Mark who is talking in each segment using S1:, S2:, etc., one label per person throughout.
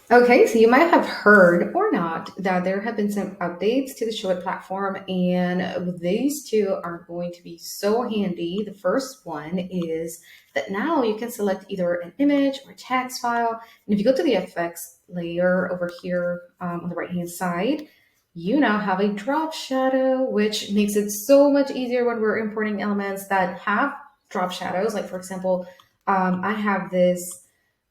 S1: Okay, so you might have heard or not that there have been some updates to the Showit platform, and these two are going to be so handy. The first one is that now you can select either an image or text file. And if you go to the FX layer over here on the right hand side, you now have a drop shadow, which makes it so much easier when we're importing elements that have drop shadows. Like, for example, I have this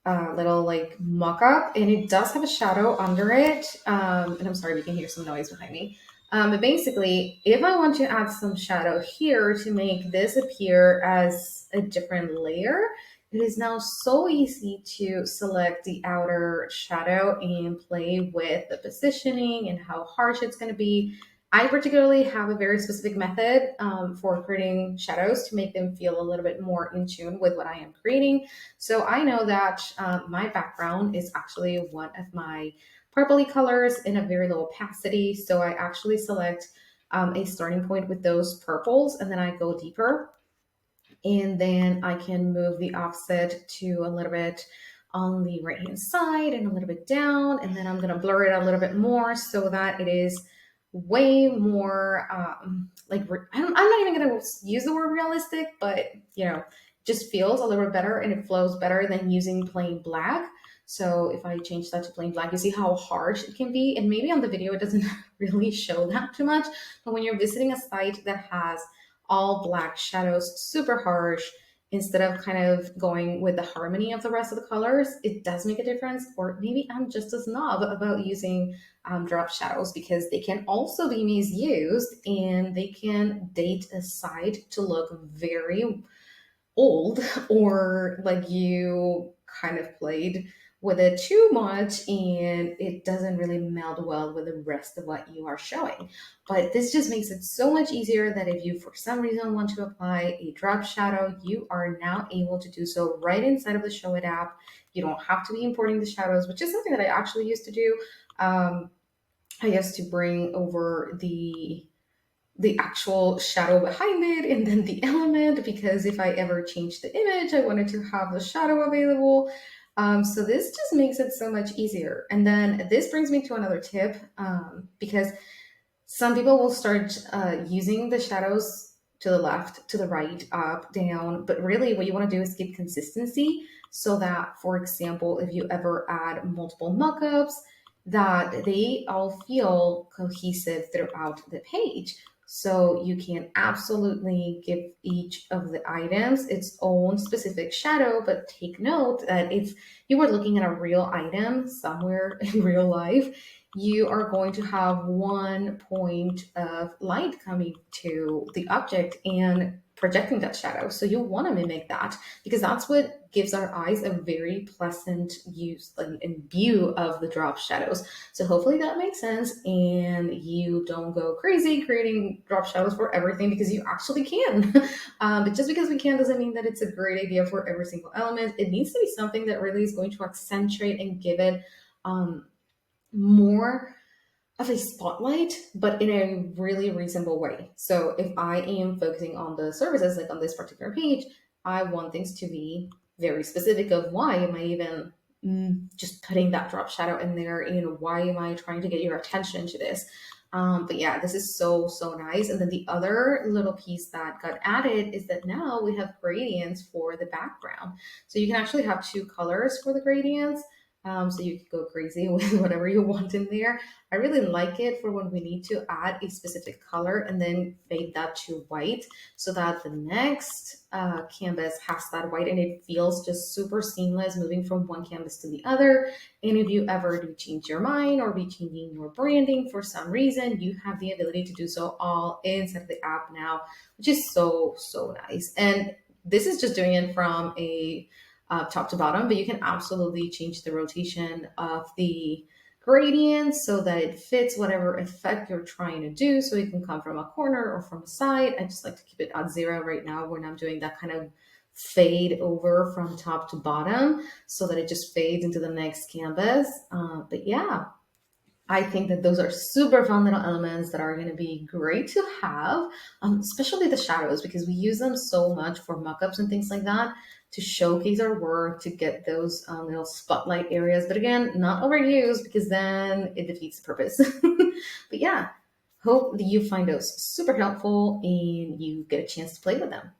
S1: little like mock-up, and it does have a shadow under it. And I'm sorry if you can hear some noise behind me. But basically, if I want to add some shadow here to make this appear as a different layer, it is now so easy to select the outer shadow and play with the positioning and how harsh it's going to be. I particularly have a very specific method for creating shadows to make them feel a little bit more in tune with what I am creating. So I know that my background is actually one of my purpley colors in a very low opacity. So I actually select a starting point with those purples, and then I go deeper, and then I can move the offset to a little bit on the right hand side and a little bit down, and then I'm going to blur it a little bit more so that it is way more I'm not even going to use the word realistic, but just feels a little bit better and it flows better than using plain black. So if I change that to plain black, you see how harsh it can be, and maybe on the video it doesn't really show that too much, but when you're visiting a site that has all black shadows, super harsh, instead of kind of going with the harmony of the rest of the colors, it does make a difference. Or maybe I'm just a snob about using drop shadows, because they can also be misused and they can date a site to look very old, or like you kind of played with it too much and it doesn't really meld well with the rest of what you are showing. But this just makes it so much easier that if you for some reason want to apply a drop shadow, you are now able to do so right inside of the Showit app. You don't have to be importing the shadows, which is something that I actually used to do. I used to bring over the actual shadow behind it and then the element, because if I ever changed the image, I wanted to have the shadow available. So this just makes it so much easier. And then this brings me to another tip, because some people will start using the shadows to the left, to the right, up, down, but really what you want to do is keep consistency, so that, for example, if you ever add multiple mockups, that they all feel cohesive throughout the page. So you can absolutely give each of the items its own specific shadow, but take note that if you were looking at a real item somewhere in real life, you are going to have one point of light coming to the object and projecting that shadow. So you want to mimic that, because that's what gives our eyes a very pleasant use and view of the drop shadows. So hopefully that makes sense and you don't go crazy creating drop shadows for everything, because you actually can. But just because we can doesn't mean that it's a great idea for every single element. It needs to be something that really is going to accentuate and give it um, more of a spotlight, but in a really reasonable way. So if I am focusing on the services, like on this particular page, I want things to be very specific of why am I even just putting that drop shadow in there, and why am I trying to get your attention to this. But yeah, this is so, so nice. And then the other little piece that got added is that now we have gradients for the background. So you can actually have two colors for the gradients. So you could go crazy with whatever you want in there. I really like it for when we need to add a specific color and then fade that to white, so that the next canvas has that white and it feels just super seamless moving from one canvas to the other. And if you ever do change your mind or be changing your branding for some reason, you have the ability to do so all inside of the app now, which is so, so nice. And this is just doing it from a top to bottom, but you can absolutely change the rotation of the gradient so that it fits whatever effect you're trying to do. So it can come from a corner or from a side. I just like to keep it at 0 right now when I'm doing that kind of fade over from top to bottom, so that it just fades into the next canvas. But yeah, I think that those are super fun little elements that are going to be great to have, especially the shadows, because we use them so much for mockups and things like that. to showcase our work, to get those little spotlight areas. But again, not overused because then it defeats the purpose. But yeah, hope that you find those super helpful and you get a chance to play with them.